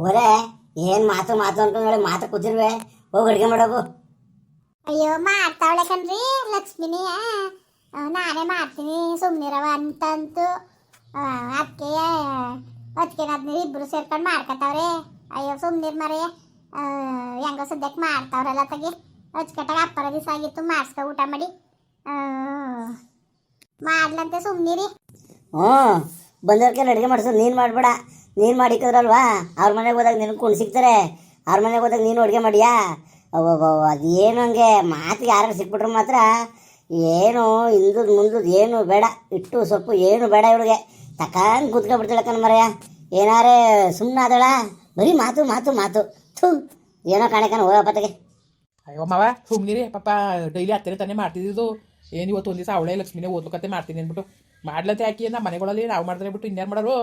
ಓರೆ ಏನು ಮಾತು ಮಾತು ಅನ್ಕೊಂಡು ಹೇಳಿ ಮಾತು ಕೂತಿರ್ವೆ. ಹೋಗಿ ಅಡುಗೆ ಮಾಡೋಗು. ಅಯ್ಯೋ ಮಾಡ್ತಾವಳೆ ಕಣ್ರಿ ಲಕ್ಷ್ಮಿನಿ. ನಾನೇ ಮಾಡ್ತೀನಿ ಸುಮ್ಮನಿರವ ಅಂತಂತು. ಅದಕ್ಕೆ ಅದಕ್ಕೇನಾದ್ನಿ ಇಬ್ಬರು ಸೇರ್ಕೊಂಡು ಮಾಡ್ಕೊತಾವ್ರೆ. ಅಯ್ಯೋ ಸುಮ್ಮನಿರ್ ಮರೆ. ಹೆಂಗೋ ಸದ್ಯಕ್ಕೆ ಮಾಡ್ತಾವ್ರಲ್ಲ ತಗಿ. ಅಚ್ಚುಕಟ್ಟಾಗ ಅಪ್ಪರ ದಿವಸ ಆಗಿತ್ತು ಮಾಡಿಸ್ಕೊ ಊಟ ಮಾಡಿ ಮಾಡ್ಲಂತೆ ಸುಮ್ಮನಿರಿ. ಹ್ಞೂ ಬಂದವ್ರಿಗೆಲ್ಲ ಅಡುಗೆ ಮಾಡಿಸೋದು ನೀನು ಮಾಡಬೇಡ. ನೀನು ಮಾಡಿಕ್ಕದ್ರಲ್ವಾ ಅವ್ರ ಮನೆಗೆ ಹೋದಾಗ ನಿನಗೆ ಕುಣ್ ಸಿಗ್ತಾರೆ. ಅವ್ರ ಮನೆಗೆ ಹೋದಾಗ ನೀನು ಅಡುಗೆ ಮಾಡಿಯಾ ಅದೇನು ಹಂಗೆ ಮಾತಿಗೆ ಯಾರು ಸಿಕ್ಬಿಟ್ರೆ ಮಾತ್ರ ಏನು ಹಿಂದುದು ಮುಂದುದು ಏನು ಬೇಡ. ಇಟ್ಟು ಸೊಪ್ಪು ಏನು ಬೇಡ ಇವಳಿಗೆ. ತಕ್ಕಂಗೆ ಕೂತ್ಕೊಬಿಡ್ತಾಳೆ ಕಣ್ ಮರೆಯ. ಏನಾರೇ ಸುಮ್ಮನೆ ಆದಳ ಬರೀ ಮಾತು ಮಾತು ಮಾತು. ಥೂ ಏನೋ ಕಾಣೆ ಹೋಗಪ್ಪತ್ತಿಗೆ. ಅಯ್ಯೋ ಮಾವ ಸುಮ್ಮನಿರಿ ಪಾಪ. ಡೈಲಿ ಹತ್ತಿರ ತಾನೇ ಮಾಡ್ತಿದ್ದು. ಏನು ಇವತ್ತು ಒಂದು ದಿವಸ ಅವಳೇ ಲಕ್ಷ್ಮಿನೇ ಓದ್ಬೇಕಂತೆ ಮಾಡ್ತೀನಿ ಅಂದ್ಬಿಟ್ಟು ಮಾಡ್ಲಂತೆ ಹಾಕಿ ನಮ್ಮ ಮನೆಗಳಲ್ಲಿ ನಾವು ಮಾಡ್ತಾರೆ ಬಿಟ್ಟು ಇನ್ಯಾರು ಮಾಡೋರು.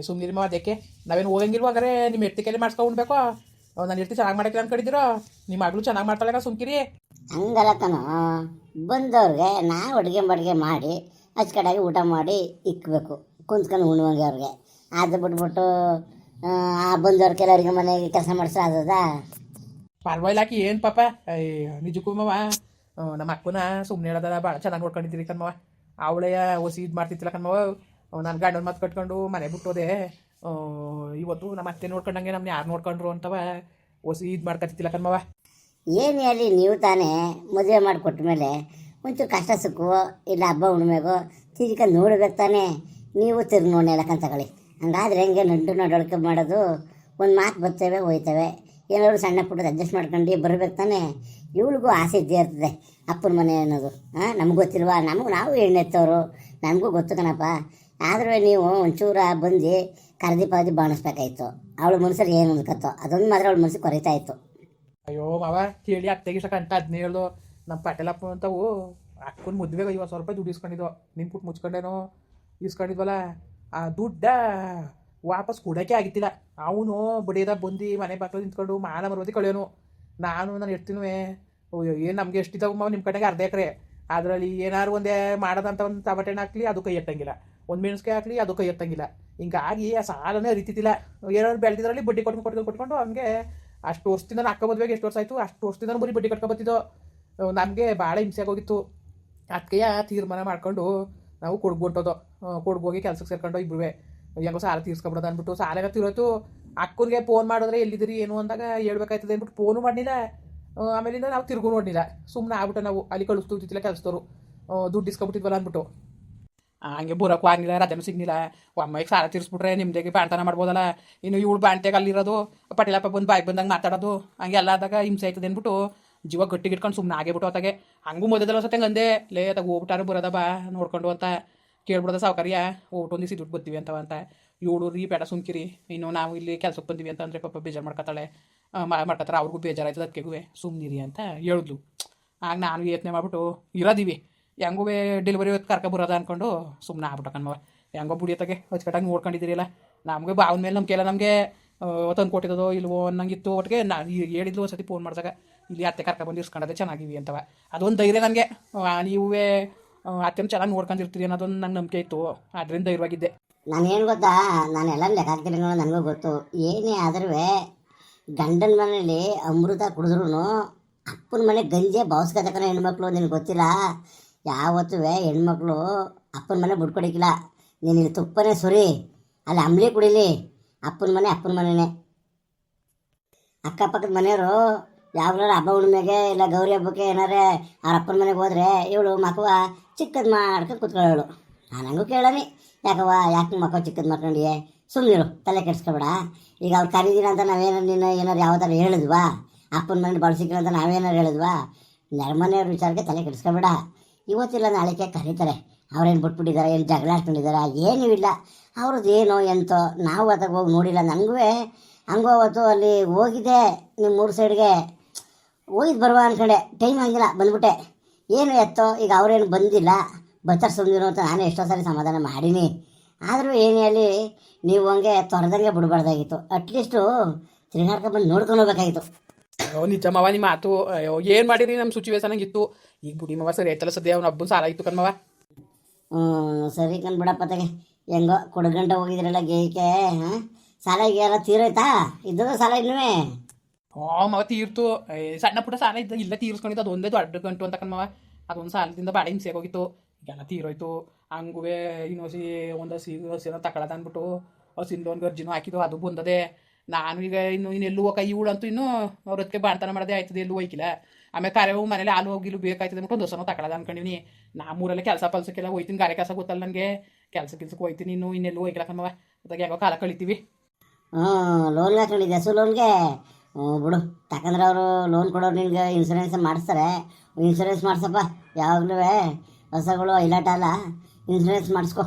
ಸುಮ್ಮನಿರಿ ಮಾವ. ಅದಕ್ಕೆ ನಾವೇನು ಹೋಗಂಗಿಲ್ವ ಹಾಗಾದ್ರೆ ನಿಮ್ಮ ಎತ್ತಿಕೆಲ್ಲ ಮಾಡಿಸ್ಕೊಂಡ್ಬೇಕು. ನಾನು ಎತ್ತಿ ಚೆನ್ನಾಗಿ ಮಾಡಕ್ಕೆ ಅನ್ಕೊಂಡಿದ್ದೀರೋ ನಿಮ್ಮ ಮಗಳು ಚೆನ್ನಾಗಿ ಮಾಡ್ತಾಳೆ ಸುಮ್ಕಿರಿ. ಹಂಗಲ್ಲ ಕಣೋ, ಬಂದವ್ರಿಗೆ ನಾವು ಅಡುಗೆ ಬಡ್ಗೆ ಮಾಡಿ ಅಚ್ಚುಕಟ್ಟಾಗಿ ಊಟ ಮಾಡಿ ಇಕ್ಕಬೇಕು ಕುಂತ್ಕೊಂಡು ಉಣ್ಣುವಂಗೆ ಅವ್ರಿಗೆ. ಅದು ಬಿಟ್ಬಿಟ್ಟು ಬಂದವ್ರಿಗೆಲ್ಲ ಅಡುಗೆ ಮನೆಗೆ ಕೆಲಸ ಮಾಡಿಸ್ರೆ ಅದದ ಪರವಾಗಿಲ್ಲಾಕಿ ಏನು ಪಾಪ. ನಿಜಕ್ಕೂ ಮಾವ ನಮ್ಮ ಅಕ್ಕನ ಸುಮ್ಮನೆ ಹೇಳೋದ ಭಾಳ ಚೆನ್ನಾಗಿ ನೋಡ್ಕೊಂಡಿದ್ದೀರಿ ಕಣ್ಮವ. ಅವಳೇ ಹೊಸಿ ಇದು ಮಾಡ್ತಿತ್ತಿಲ್ಲ ಕಣ್ಮವ. ನಾನು ಗಂಡನ ಮಾತು ಕಟ್ಕೊಂಡು ಮನೆ ಬಿಟ್ಟೋದೆ. ಇವತ್ತು ನಮ್ಮ ಅತ್ತೆ ನೋಡ್ಕೊಂಡಂಗೆ ನಮ್ಮನ್ನ ಯಾರು ನೋಡ್ಕೊಂಡ್ರು ಅಂತವ ಹೊಸಿ ಇದು ಮಾಡ್ಕೊತಿತ್ತಿಲ್ಲ ಕಣ್ಮವ. ಏನು ಹೇಳಿ, ನೀವು ತಾನೇ ಮದುವೆ ಮಾಡಿಕೊಟ್ಟ ಮೇಲೆ ಒಂಚೂರು ಕಷ್ಟ ಸುಖವೋ ಇಲ್ಲ ಹಬ್ಬ ಹುಣ್ಣಿಮೆಗೋ ತಿರ್ಕೊಂಡು ನೋಡ್ಬೇಕು ತಾನೇ. ನೀವು ತಿರ್ಗಿ ನೋಡಿ ಹೇಳಕ್ಕಂತ ತಗೊಳ್ಳಿ. ಹಂಗಾದ್ರೆ ಹೆಂಗೆ ನಡವಳಿಕೆ ಮಾಡೋದು. ಒಂದು ಮಾತು ಬರ್ತೇವೆ ಹೋಯ್ತವೆ. ಏನಾದ್ರು ಸಣ್ಣ ಪುಟ್ಟದ ಅಡ್ಜಸ್ಟ್ ಮಾಡ್ಕೊಂಡು ಬರ್ಬೇಕು ತಾನೇ. ಇವಳಿಗೂ ಆಸೆ ಇದ್ದೇ ಇರ್ತದೆ ಅಪ್ಪನ ಮನೆ ಅನ್ನೋದು. ನಮ್ಗೆ ಗೊತ್ತಿಲ್ವಾ? ನಾವು ಎಣ್ಣೆತ್ತವರು, ನನಗೂ ಗೊತ್ತು ಕಣಪ್ಪ. ಆದರೂ ನೀವು ಒಂಚೂರ ಬಂದು ಕರದಿ ಪಾದಿ ಬಾಣಿಸ್ಬೇಕಾಯ್ತು. ಅವಳ ಮನಸ್ಸಲ್ಲಿ ಏನು ಅನ್ಕತ್ತೋ ಅದೊಂದು ಮಾತ್ರ ಅವಳ ಮನಸ್ಸಿಗೆ ಕೊರೈತಾ ಇತ್ತು. ಅಯ್ಯೋ ಮಾವ ಕೇಳಿ ಅತ್ತೆಗೆ ಇಷ್ಟಕ್ಕಂತ 17 ನಮ್ಮ ಪಟೇಲಪ್ಪ ಅಂತವು ಅಕ್ಕನ ಮದುವೆಗೆ 50,000 ರೂಪಾಯಿ ದುಡ್ಡು ಇಸ್ಕೊಂಡಿದ್ದೋ. ನಿನ್ನ ಪುಟ್ಟು ಮುಚ್ಕೊಂಡೇನೋ ಇಸ್ಕೊಂಡಿದ್ವಲ್ಲ. ಆ ದುಡ್ಡ ವಾಪಸ್ ಕೊಡೋಕ್ಕೆ ಆಗಿತ್ತಿಲ್ಲ. ಅವನು ಬಡಿಯದ ಬಂದು ಮನೆ ಬಾಕ್ಲು ನಿಂತ್ಕೊಂಡು ಮಾನ ಮರವತಿ ಕಳೆಯೋನು. ನಾನು ಎಡ್ತೀನೂ ಏನು ನಮಗೆ ಎಷ್ಟಿದ್ದಾವೆ ಮಾವು ನಿಮ್ಮ ಕಡೆಗೆ 1/2 ಎಕರೆ. ಅದರಲ್ಲಿ ಏನಾದ್ರು ಒಂದೇ ಮಾಡೋದಂತ ಒಂದು ಟಮಟೆಣ್ಣು ಹಾಕ್ಲಿ ಅದು ಕೈ ಎತ್ತಂಗಿಲ್ಲ, ಒಂದು ಮೆಣಸಿಕಾಯಿ ಹಾಕ್ಲಿ ಅದು ಕೈ ಎತ್ತಂಗಿಲ್ಲ. ಹಿಂಗಾಗಿ ಆ ಸಾಲನೇ ಅರಿತಿದ್ದಿಲ್ಲ. ಏನಾದ್ರು ಬೆಳೆದಿದ್ರಲ್ಲಿ ಬಡ್ಡಿ ಕೊಟ್ಕೊಂಡು ಹಂಗೆ ಅಷ್ಟು ವರ್ಷದಿಂದ ಅಕ್ಕ ಮದುವೆಗೆ ಎಷ್ಟು ವರ್ಷ ಆಯಿತು ಅಷ್ಟು ವರ್ಷದಿಂದ ಬರೀ ಬಡ್ಡಿ ಕಟ್ಕೊಬತ್ತಿದ್ದೋ. ನಮಗೆ ಭಾಳ ಹಿಂಸೆ ಆಗೋಗಿತ್ತು. ಅದಕ್ಕೆ ತೀರ್ಮಾನ ಮಾಡ್ಕೊಂಡು ನಾವು ಕೊಡ್ಗೊಂಟೋದು. ಕೊಡ್ಗೋಗಿ ಕೆಲ್ಸಕ್ಕೆ ಸೇರ್ಕೊಂಡು ಇಬ್ಬರು ಹೆಂಗೋ ಸಾಲ ತೀರ್ಸ್ಕೊಬಿಡೋದು ಅಂದ್ಬಿಟ್ಟು ಸಾಲಾಗ ತಿರೋಯ್ತು. ಅಕ್ಕನಿಗೆ ಫೋನ್ ಮಾಡಿದ್ರೆ ಎಲ್ಲಿದ್ದೀರಿ ಏನು ಅಂದಾಗ ಹೇಳ್ಬೇಕಾಯ್ತದೆ ಅಂದ್ಬಿಟ್ಟು ಫೋನು ಮಾಡಲಿಲ್ಲ. ಆಮೇಲಿಂದ ನಾವು ತಿರ್ಗೂ ನೋಡಲಿಲ್ಲ. ಸುಮ್ಮನೆ ಆಗ್ಬಿಟ್ಟು ನಾವು ಅಲ್ಲಿ ಕಳಿಸ್ತಿಲ್ಲ ಕೆಲಸದವರು ದುಡ್ಡು ಇಸ್ಕೊಬಿಟ್ಟಿದ್ವಲ್ಲ ಅಂದ್ಬಿಟ್ಟು. ಹಂಗೆ ಬರೋಕ್ಕೂ ಆಗಲಿಲ್ಲ, ರಜೆನೂ ಸಿಗ್ಲಿಲ್ಲ. ಅಮ್ಮಗೆ ಸಾಲ ತೀರಿಸ್ಬಿಟ್ರೆ ನಿಮ್ಮದಾಗಿ ಬಾಣ್ತನ ಮಾಡ್ಬೋದಲ್ಲ. ಇನ್ನು ಇವಳು ಬಾಣ್ತೆಗೆ ಅಲ್ಲಿರೋದು ಪಟೇಲಪ್ಪ ಬಂದು ಬಾಯಿಗೆ ಬಂದಂಗೆ ಮಾತಾಡೋದು ಹಂಗೆ ಎಲ್ಲ ಆದಾಗ ಹಿಂಸೆ ಆಯ್ತದೆ ಅಂದ್ಬಿಟ್ಟು ಜೀವ ಗಟ್ಟಿಗೆ ಇಟ್ಕೊಂಡು ಸುಮ್ಮನೆ ಆಗೇಬಿಟ್ಟು ಅತ್ತಾಗೆ. ಹಂಗೂ ಮೊದಲೆಲ್ಲ ಸತ್ತಂಗೆ ಅಂದೆ ಲೇ ಅತ್ತಾಗ ಹೋಗ್ಬಿಟ್ಟಾರು ಬರೋದ ಬಾ ನೋಡ್ಕೊಂಡು ಅಂತ ಕೇಳ್ಬಿಡೋದ ಸಾವುಕಾರ್ಯ ಹೋಗ್ಬಿಟ್ಟು ಒಂದು ದಿವಸ ದುಡ್ಡು ಬರ್ತೀವಿ ಅಂತವಂತ. ಇವಳು ರೀ ಬೇಡ ಸುಮ್ಕಿರಿ, ಇನ್ನು ನಾವು ಇಲ್ಲಿ ಕೆಲಸಕ್ಕೆ ಬಂದೀವಿ ಅಂತ ಅಂದರೆ ಪಾಪ ಬೇಜಾರು ಮಾಡ್ಕೊತಾಳೆ. ಮಾಡ್ಕೊತಾರೆ ಅವ್ರಿಗೂ ಬೇಜಾರಾಯ್ತದೆ ಅದಕ್ಕೆಗೂ ಸುಮ್ಮನಿರಿ ಅಂತ ಹೇಳಿದ್ಲು. ಆಗ ನಾನು ಯತ್ನೆ ಮಾಡ್ಬಿಟ್ಟು ಇರೋದೀವಿ ಹೆಂಗೂ ಡೆಲಿವರಿ ಹೊತ್ತು ಕರ್ಕೊಬರೋದ ಅಂದ್ಕೊಂಡು ಸುಮ್ಮನೆ ಆಗ್ಬಿಟ್ಟು ಕಣ್ಮವ. ಹೆಂಗೋ ಬುಡಿಯತ್ತಾಗೆ ಅಚ್ಚುಕಟ್ಟಾಗಿ ನೋಡ್ಕೊಂಡಿದ್ದೀರಿಲ್ಲ. ನಮಗೆ ಬಾವನ ಮೇಲೆ ನಂಬಿಕೆ ಎಲ್ಲ ನಮಗೆ ತಂದು ಕೊಟ್ಟಿದ್ದೋ ಇಲ್ವೋ ಅನ್ನಂಗಿತ್ತು. ಒಟ್ಟಿಗೆ ನಾನು ಹೇಳಿದ್ಲು ಒಂದು ಸತಿ ಫೋನ್ ಮಾಡಿದಾಗ ಇಲ್ಲಿ ಅತ್ತೆ ಕರ್ಕೊಬಂದು ಇಸ್ಕೊಂಡದೆ ಚೆನ್ನಾಗಿವಿ ಅಂತವ. ಅದೊಂದು ಧೈರ್ಯ ನನಗೆ. ನೀವೇ ಅತ್ತೆನ ಚೆನ್ನಾಗಿ ನೋಡ್ಕೊಂಡಿರ್ತೀರಿ ಅನ್ನೋದೊಂದು ನಂಗೆ ನಂಬಿಕೆ ಇತ್ತು. ಅದರಿಂದ ಧೈರ್ಯವಾಗಿದ್ದೆ. ನಾನೇನು ಗೊತ್ತಾ, ನಾನೆಲ್ಲ ಲೆಕ್ಕಾಕಿರಿಗಳು ನನಗೂ ಗೊತ್ತು. ಏನೇ ಆದ್ರೂ ಗಂಡನ ಮನೇಲಿ ಅಮೃತ ಕುಡಿದ್ರೂ ಅಪ್ಪನ ಮನೆ ಗಂಜೆ ಬಾವಿಸ್ಕೊತಕ್ಕನ ಹೆಣ್ಮಕ್ಳು. ನಿನಗೆ ಗೊತ್ತಿಲ್ಲ, ಯಾವತ್ತೂ ಹೆಣ್ಮಕ್ಳು ಅಪ್ಪನ ಮನೆ ಬಿಟ್ಕೊಡಿಕಿಲ್ಲ. ನೀನು ಇಲ್ಲಿ ತುಪ್ಪನೇ ಸುರಿ ಅಲ್ಲಿ ಅಂಬ್ಲಿ ಕುಡೀಲಿ. ಅಪ್ಪನ ಮನೆ ಅಪ್ಪನ ಮನೆಯೇ. ಅಕ್ಕಪಕ್ಕದ ಮನೆಯವರು ಯಾವಾಗಲೂ ಹಬ್ಬ ಹುಣ್ಣಿಮೆಗೆ ಇಲ್ಲ ಗೌರಿ ಹಬ್ಬಕ್ಕೆ ಏನಾರೇ ಅವ್ರ ಅಪ್ಪನ ಮನೆಗೆ ಹೋದರೆ ಇವಳು ಮಕ್ಕವ ಚಿಕ್ಕದು ಮಾಡ್ಕೊಂಡು ಕೂತ್ಕೊಳ್ಳೋಳು. ನಾನು ಹಂಗೂ ಕೇಳೋನಿ, ಯಾಕೆ ಮಕ್ಕಳು ಚಿಕ್ಕದು ಮಾಡ್ಕೊಂಡಿಯೇ ಸುಮ್ಮನಿರು, ತಲೆ ಕೆಡಿಸ್ಕೊಬೇಡ. ಈಗ ಅವ್ರು ಕರೀದಿನ ಅಂತ ನಾವೇನಾರು ನೀನು ಏನಾರು ಯಾವ್ದಾರು ಹೇಳಿದ್ವಾ? ಅಪ್ಪನ ಮನೇಲಿ ಬಳಸಿಲ್ಲ ಅಂತ ನಾವೇನಾರು ಹೇಳಿದ್ವಾ? ನೆರಮನೆಯವ್ರ ವಿಚಾರಕ್ಕೆ ತಲೆ ಕೆಡಿಸ್ಕೊಬೇಡ. ಇವತ್ತಿಲ್ಲ ನಾಳೆಗೆ ಕರೀತಾರೆ. ಅವ್ರೇನು ಬಿಟ್ಬಿಟ್ಟಿದ್ದಾರೆ, ಏನು ಜಗಳ ಆಡ್ಕೊಂಡಿದ್ದಾರೆ, ಏನೂ ಇಲ್ಲ. ಅವ್ರದ್ದು ಏನೋ ಎಂತೋ ನಾವು ಅದಾಗ ಹೋಗಿ ನೋಡಿಲ್ಲ. ನನಗೂ ಹಂಗೂ ಅವತ್ತು ಅಲ್ಲಿ ಹೋಗಿದ್ದೆ ನಿಮ್ಮ ಊರು ಸೈಡ್ಗೆ ಹೋಗಿದ್ದು ಬರುವ ಅಂದ್ಕೊಂಡೆ. ಟೈಮ್ ಹಂಗಿಲ್ಲ ಬಂದ್ಬಿಟ್ಟೆ. ಏನು ಎತ್ತೋ ಈಗ ಅವರೇನು ಬಂದಿಲ್ಲ, ಬರ್ತಾರೆ ಸುಮ್ಮನಿರೋ ಅಂತ ನಾನು ಎಷ್ಟೋ ಸಾರಿ ಸಮಾಧಾನ ಮಾಡೀನಿ. ಆದರೂ ಏನೇ ಅಲ್ಲಿ ನೀವು ಹಂಗೆ ತೊರೆದಂಗೆ ಬಿಡಬಾರ್ದಾಗಿತ್ತು. ಅಟ್ಲೀಸ್ಟು ತಿರುಗಾಡ್ಕೊಂಡು ಬಂದು ನೋಡ್ಕೊಂಡು ಹೋಗ್ಬೇಕಾಗಿತ್ತು. ಅಯ್ಯೋ ನಿಜ ಮಾವ ನಿಮ್ಮ ಮಾತು. ಅಯ್ಯೋ ಏನು ಮಾಡಿರಿ, ನಮ್ಮ ಸಿಚುವೇಶನ್ ಹಂಗಿತ್ತು. ಈಗ ಬುಡಿ ಮಾವ ಸರಿ ಆಯ್ತಲ್ಲ ಸದ್ಯ ಅವ್ನ ಹಬ್ಬನ ಸಾಲ ಇತ್ತು ಕಣ್ಮವ. ಸರಿ ಕಣ್ಬಿಡಪ್ಪ ತಗೆ. ಹೆಂಗೋ ಕೊಡಗಂಟ ಹೋಗಿದ್ರಲ್ಲ ಗೇಯ್ಕೆ. ಸಾಲ ಈಗ ಎಲ್ಲ ತೀರೋಯ್ತಾ ಇದ್ದದ ಸಾಲ ಇನ್ನೂ? ಹ್ಞೂ ಮವ ತೀರ್ತು. ಸಣ್ಣ ಪುಟ್ಟ ಸಾಲ ಇದ್ದ ಇಲ್ಲ ತೀರ್ಸ್ಕೊಂಡಿದ್ದು ಅದೊಂದೇ ದೊಡ್ಡ ಗಂಟು ಅಂತ ಕಣ್ಮವ. ಅದೊಂದು ಸಾಲದಿಂದ ಬಾಡಿ ಹಿಂಸೆ ಹೋಗಿತ್ತು. ಈಗೆಲ್ಲ ತೀರೋಯ್ತು. ಹಂಗೂ ಇನ್ನೊಸಿ ಒಂದು ಹಸಿನ ತಗೊಳ್ಳೋದು ಅಂದ್ಬಿಟ್ಟು ಹಸಿಂದ ಒಂದು ಗರ್ಜಿನೂ ಹಾಕಿದ್ದು ಅದು ಬಂದದೆ. ನಾನು ಈಗ ಇನ್ನೆಲ್ಲೂ ಕೈ ಅಂತೂ ಇನ್ನೂ ಅವ್ರ ಅದಕ್ಕೆ ಬಾಣ್ತನ ಮಾಡೋದೇ ಆಯ್ತದೆ, ಎಲ್ಲೂ ಹೋಯ್ಕಿಲ್ಲ. ಆಮೇಲೆ ಕಾರ್ಯವು ಮನೇಲಿ ಹಾಲು ಹೋಗಿಲು ಬೇಕಾಯ್ತದೆ ಅಂದ್ಬಿಟ್ಟು ಒಂದು ಹೊಸನೂ ತಗೊಳ್ಳೋದು ಅನ್ಕೊಂಡಿನಿ. ನಮ್ಮೂರಲ್ಲೇ ಕೆಲಸ ಪಲ್ಸಕ್ಕೆಲ್ಲ ಹೋಯ್ತೀನಿ, ಗಾರೆ ಕೆಲಸ ಗೊತ್ತಲ್ಲ ನನಗೆ. ಕೆಲ್ಸಕ್ಕೆ ಹೋಯ್ತೀನಿ, ಇನ್ನೆಲ್ಲೂ ಹೋಗಿಲ್ಲ ಕಮ್ಮವ. ಅದಾಗ ಹೆಂಗೋ ಕಾಲ ಕಳಿತೀವಿ. ಹ್ಞೂ ಲೋನ್ಗೆ ಹಾಕೊಂಡಿದ್ದೆ ಹಸು ಲೋನ್ಗೆ. ಹ್ಞೂ ಬಿಡು, ಯಾಕಂದ್ರೆ ಅವರು ಲೋನ್ ಕೊಡೋರು ನಿನ್ಗೆ ಇನ್ಸೂರೆನ್ಸ್ ಮಾಡಿಸ್ತಾರೆ. ಇನ್ಸೂರೆನ್ಸ್ ಮಾಡಿಸಪ್ಪ, ಯಾವಾಗಲೂ ಹೊಸಗಳು ಹೈಲಾಟ ಅಲ್ಲ, ಇನ್ಸೂರೆನ್ಸ್ ಮಾಡಿಸ್ಕೊ.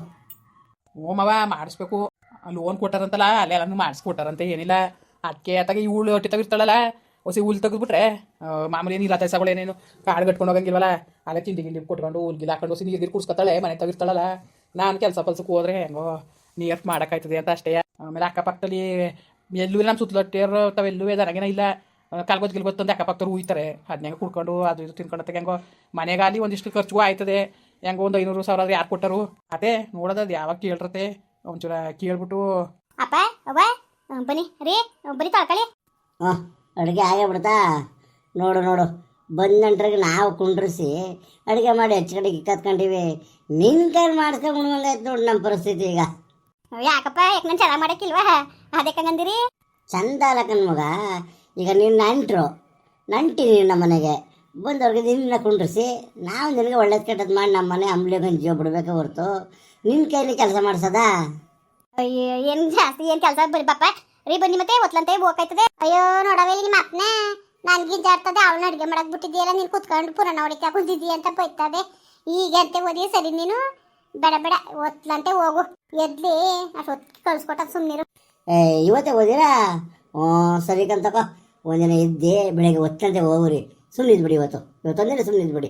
ಓ ಮವ ಮಾಡಿಸ್ಬೇಕು. ಲೋನ್ ಕೊಟ್ಟಾರಂತಲ್ಲ ಅಲ್ಲೆಲ್ಲನೂ ಮಾಡಿಸ್ಕೊಟ್ಟಾರಂತೆ, ಏನಿಲ್ಲ. ಅದಕ್ಕೆ ಅತ್ತಾಗ ಈ ಹುಳು ಹೊಟ್ಟೆ ತೆಗಿರ್ತಾಳಲ್ಲ, ಹೊಸಿ ಹುಲ್ ತೆಗೆದ್ಬಿಟ್ರೆ ಮಾಮೂಲಿ ನೀರು ತೈಸಗಳು ಏನೇನು ಕಾಳು ಕಟ್ಕೊಂಡು ಹೋಗಂಗಿಲ್ವಲ್ಲ, ಅಲ್ಲೇ ತಿಂಡಿ ಗಿಂಡಿ ಕೊಟ್ಕೊಂಡು ಹುಲ್ಗಿಲ್ಲ ಹಾಕೊಂಡು ಹೊಸಿ ನೀರು ಕುಡ್ಸ್ಕೊತಾಳೆ, ಮನೆ ತೆಗಿರ್ತಾಳಲ್ಲ. ನಾನು ಕೆಲಸ ಪಲ್ಸಕ್ಕೆ ಹೋದ್ರೆ ಹೆಂಗೋ ನೀರು ಮಾಡೋಕ್ಕಾಯ್ತದೆ ಅಂತ ಅಷ್ಟೇ. ಆಮೇಲೆ ಅಕ್ಕಪಕ್ಕದಲ್ಲಿ ಎಲ್ಲೂ ನಮ್ಮ ಸುತ್ತಲಟ್ಟಿಯರು ತಾವೆಲ್ಲೂ ದನಗೇನ ಇಲ್ಲ. ಕಾಲ್ಗೊತ್ತು ಗಿಲ್ಗೊತ್ತಂದು ಅಕ್ಕಪಕ್ಕದವ್ರು ಉಯ್ತಾರೆ, ಅದನ್ನ ಹೆಂಗೆ ಕುಡ್ಕೊಂಡು ಅದು ಇದು ತಿನ್ಕೊಂಡತ್ತೆ. ಹೆಂಗೋ ಮನೆಗಾಲಿ ಒಂದಿಷ್ಟು ಖರ್ಚು ಆಯ್ತದೆ. ಹೆಂಗೋ ಒಂದು 500,000 ಆದ್ರೆ ಯಾರು ಕೊಟ್ಟರು ಅದೇ ನೋಡೋದು ಯಾವಾಗ ಕೇಳಿರತ್ತೆ. ಒಂಚೂರ ಕೇಳ್ಬಿಟ್ಟು ಅಪ್ಪ ಅವ್ವ ಬನ್ನಿ ರೀ, ಬರೀ ತಳ್ಕೊಳ್ಳಿ. ಹ್ಞೂ ಅಡುಗೆ ಆಗೇ ಬಿಡ್ತಾ. ನೋಡು ನೋಡು, ಬಂದಂಟ್ರಿಗೆ ನಾವು ಕುಂಡ್ರಿಸಿ ಅಡುಗೆ ಮಾಡಿ ಹೆಚ್ಚು ಕಡೆಗೆ ಕತ್ಕೊಂಡಿವಿ. ನಿನ್ನ ಕೈಲಿ ಮಾಡಿಸ್ಕೊಂಡು ಉಣ್ಮಂಗಾಯ್ತು ನೋಡಿ ನಮ್ಮ ಪರಿಸ್ಥಿತಿ ಈಗ. ಯಾಕಪ್ಪ ಯಾಕೆ ನಾನು ಚೆನ್ನಾಗಿ ಮಾಡೋಕ್ಕಿಲ್ವಾ? ಅದಕ್ಕೆ ಹಂಗಂದಿರಿ? ಚಂದ ಅಲ್ಲ ಕಣ್ಮಗ. ಈಗ ನಿನ್ನ ನಂಟಿ ನಿನ್ನ ಮನೆಗೆ ಬಂದವ್ರಿಗೆ ನಿನ್ನ ಕುಂಡ್ರಿಸಿ ನಾವು ನಿನಗೆ ಒಳ್ಳೇದು ಕೆಟ್ಟದ್ದು ಮಾಡಿ ನಮ್ಮ ಮನೆ ಅಂಬ್ಲಿಗೆ ಜೀವ ಬಿಡಬೇಕೆ ಹೊರತು ನಿನ್ನ ಕೈಲಿ ಕೆಲಸ ಮಾಡಿಸೋದಾ? ಅಯ್ಯೋ ಏನು ಜಾಸ್ತಿ ಏನು ಕೆಲಸ ಬರೀ ಪಾಪ ರೀ. ಬನ್ನಿ ಮತ್ತೆ ಒತ್ಲಂತೆ ಹೋಗ್ತದೆ. ಅಯ್ಯೋ ನೋಡವೇ ನಿಮ್ಮ ಅಪ್ಪನ ನನ್ಗೆ ಜಾಡ್ತದೆ, ಅವಳನ್ನ ಅಡುಗೆ ಮಾಡಕ್ ಬಿಟ್ಟಿದ್ದೀಯಲ್ಲ, ನೀನು ಕುತ್ಕೊಂಡು ಪುರಾಣ ಹೊಡಿತಾ ಕುಂತಿದ್ದೀಯ ಅಂತ ಬೈತದೆ. ಈಗ ಅಂತೆ ಓದಿ ಸರಿ, ನೀನು ಬೇಡ ಬೇಡ ಒತ್ಲಂತೆ ಹೋಗು. ಎದ್ಲಿ ಅಷ್ಟು ಹೊತ್ತು ಕಳ್ಸ್ಕೊಟ್ಟ ಸುಮ್ಮನಿರು. ಇವತ್ತೇ ಓದಿರಾ? ಹ್ಞೂ ಸರಿ ಕಂತಕೋ. ಒಂದಿನ ಇದ್ದೆ ಬೆಳಗ್ಗೆ ಒತ್ತಂತೆ ಹೋಗ್ರಿ. ಸುಮ್ಮನಿದ್ ಬಿಡಿ, ಇವತ್ತೊಂದಿನ ಸುಮ್ಮನಿದ್ ಬಿಡಿ.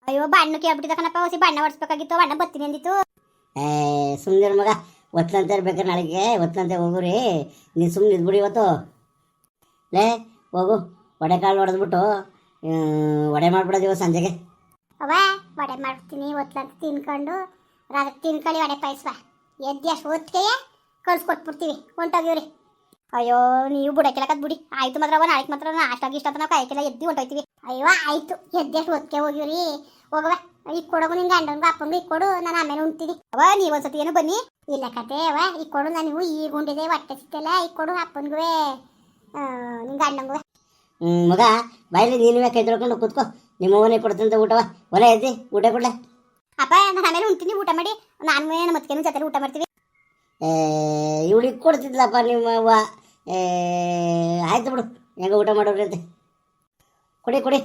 ಅಯ್ಯೋ ಬಣ್ಣ ಕೇಳ್ಬಿಟ್ಟಿದ್ದ ಕಣಪ್ಪ, ಹೊಸಿ ಬಣ್ಣ ಹೊಡ್ಸ್ಬೇಕಾಗಿತ್ತು, ಬಣ್ಣ ಬತ್ತೀನಿ ಅಂದಿತ್ತು. ಸುಮ್ಮನಿರ್ ಮಗ, ಒತ್ತಂತೆ ಇರ್ಬೇಕಾರೆ ನಾಳೆಗೆ ಒತ್ತಂತೆ ಹೋಗ್ರಿ. ನೀನು ಸುಮ್ಮನಿದ್ ಬಿಡಿ ಇವತ್ತು. ಲೇ ಹೋಗು, ವಡೆ ಕಾಳು ಹೊಡೆದ್ಬಿಟ್ಟು ವಡೆ ಮಾಡ್ಬಿಡೋದು ಇವತ್ತು ಸಂಜೆಗೆ. ಅವ ವಡೆ ಮಾಡ್ತೀನಿ ಒತ್ಲಂತ ತಿನ್ಕೊಂಡು ರಾತ್ರಿ ತಿನ್ಕೊಳ್ಳಿ ವಡೆ ಪಾಯಸ. ಎದ್ದು ಅಷ್ಟು ಹೊತ್ತಿಗೆ ಕಳ್ಸ್ಕೊಟ್ಬಿಡ್ತೀವಿ, ಹೊಂಟೋಗಿವ್ರಿ. ಅಯ್ಯೋ ನೀವು ಬುಡಕ್ಕೆಲ್ಲಕದ್ ಬಿಡಿ. ಆಯ್ತು ಮಾತ್ರ ಅವ ನಾಳೆಗೆ ಮಾತ್ರ ಅಷ್ಟಾಗಿ ಇಷ್ಟ ಅಂತ ನಾವು ಕಾಯಕ್ಕೆಲ್ಲ ಎದ್ದು ಹೊಂಟೋಯ್ತೀವಿ. ಅಯ್ಯೋ ಆಯ್ತು, ಎದ್ದೆಷ್ಟು ಹೊತ್ತಿಗೆ ಹೋಗಿವ್ರಿ. ಹೋಗವ ಈಗ ಕೊಡಗು ನಿಂಗೆ ಗಂಡನ್ಗೂ ಅಪ್ಪಂಗೂ ಈಗ ಕೊಡು, ನಾನು ಆಮೇಲೆ ಉಣ್ತೀನಿ. ಅವ ನೀವು ಒಂದ್ಸತಿ ಏನು ಬನ್ನಿ. ಇಲ್ಲ ಕತೆ ಅವ ಈಗ ಕೊಡು, ನಾನು ಈಗ ಉಂಡಿದೆ ಹೊಟ್ಟೆ ಸಿಕ್ತಲ್ಲ, ಈಗ ಕೊಡು ಅಪ್ಪನಿಗೂ ನಿಂಗೆ ಗಂಡಂಗೂ. ಮಗ ಬಾಯಲ್ಲಿ ನೀನು ಕೈ ತೊಳ್ಕೊಂಡು ಕೂತ್ಕೋ. ನಿಮ್ಮ ಮನೆ ಕೊಡ್ತಂತ ಊಟವ ಒಲೆ ಎದ್ದಿ ಊಟ ಕೊಡ್ಲೆ. ಅಪ್ಪ ನಾನು ಆಮೇಲೆ ಉಣ್ತೀನಿ, ಊಟ ಮಾಡಿ. ನಾನು ನಮ್ಮ ಮತ್ಕೇನು ಜೊತೆ ಊಟ ಮಾಡ್ತೀವಿ. ಇವಳಿಗೆ ಕೊಡ್ತಿದ್ಲಪ್ಪ ನಿಮ್ಮ ಅವ್ವ. ಆಯ್ತು ಬಿಡು, ಹೆಂಗ ಊಟ ಮಾಡೋರಿ ಅಂತೆ. ಕೊಡಿ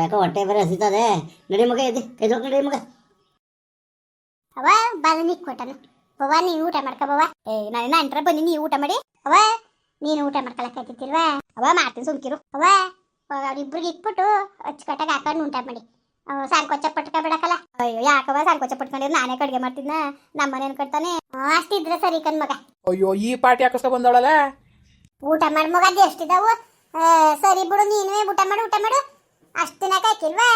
ಯಾಕೋ ಹೊಟ್ಟೆ ಬೇರೆ ಹಸಿತದೆ. ನಡಿ ಮಗ, ಎದ್ದಿ ಕೈ ತೊಳ್ಕೊಂಡು ಮಗ. ಅವ ಬಾಲ ನೀ ಕೊಟ್ಟನು ಬವ್ವ, ನೀನು ಊಟ ಮಾಡ್ಕೊ ಬವ್ವ. ನಾನು ಅಂಟ್ರ ಬನ್ನಿ, ನೀವು ಊಟ ಮಾಡಿ. ಅವ ನೀನು ಊಟ ಮಾಡ್ಕೊಳಕ್ಕಾಯ್ತಿಲ್ವಾ? ಅವ ಮಾಡ್ತೀನಿ ಸುಮ್ಕಿರು. ಅವ ಅವ್ರಿಬ್ರಿಗೆ ಇಟ್ಬಿಟ್ಟು ಅಚ್ಚುಕಟ್ಟಾಗಿ ಹಾಕೊಂಡು ಊಟ ಮಾಡಿ. ಸಾರ್ಕೊಚ್ಚ ಪಟ್ಕೊಬಿಡಕಲ್ಲ. ಅಯ್ಯೋ ಯಾಕವ ಸಾರ್ಕೊಚ್ಚ ಪಟ್ಕೊಂಡಿದ್ರೆ ನಾನೇ ಕಡ್ಗೆ ಮಾಡ್ತಿದ್ನ, ನಮ್ಮ ಮನೇನು ಕಟ್ತಾನೆ. ಅಷ್ಟಿದ್ರೆ ಸರಿ ಕಣ್ ಮಗ. ಅಯ್ಯೋ ಈ ಪಾಟಿ ಹಾಕಿಸ್ಕೊ ಬಂದವಳಲ್ಲ. ಊಟ ಮಾಡಿ ಮಗ, ಅದು ಎಷ್ಟಿದಾವು? ಸರಿ ಬಿಡು, ನೀನು ಊಟ ಮಾಡು. ಅಷ್ಟು ದಿನ ಕಾಯ್ಕಿಲ್ವಾ?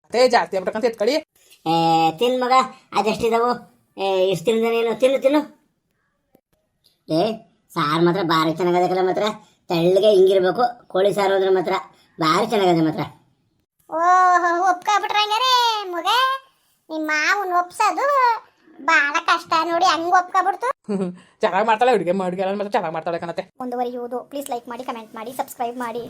ಅದೇ ಜಾಸ್ತಿ ಆಗ್ಬಿಟ್ಟಂತ ಎತ್ಕೊಳ್ಳಿ. ತಿನ್ ಮಗ, ಅದೆಷ್ಟಿದಾವು? ಇಷ್ಟು ತಿಂದ ನೀನು ತಿನ್ನು. ಸಾರು ಮಾತ್ರ ಭಾರಿ ಚೆನ್ನಾಗದಕ್ಕಲ್ಲ, ಮಾತ್ರ ತೆಳ್ಳಗೆ ಹಿಂಗಿರ್ಬೇಕು. ಕೋಳಿ ಸಾರು ಅಂದ್ರೆ ಮಾತ್ರ ಭಾರಿ ಚೆನ್ನಾಗದೆ ಮಾತ್ರ. ಓಹೋ ಒಪ್ಕೊಬಿಟ್ರೆ ಹಂಗಾರೆ ಮಗ. ನಿಮ್ಮ ಮಾವನ್ ಒಪ್ಸೋದು ಭಾಳ ಕಷ್ಟ ನೋಡಿ, ಹಂಗೆ ಒಪ್ಕೊಬಿಡ್ತು. ಚೆನ್ನಾಗಿ ಮಾಡ್ತಾಳೆ ಅಡುಗೆ ಮಾತ್ರ ಚೆನ್ನಾಗಿ ಮಾಡ್ತಾಳೆ ಕಣತೆ. ಮುಂದುವರಿಯುವುದು. ಪ್ಲೀಸ್ ಲೈಕ್ ಮಾಡಿ, ಕಮೆಂಟ್ ಮಾಡಿ, ಸಬ್ಸ್ಕ್ರೈಬ್ ಮಾಡಿ.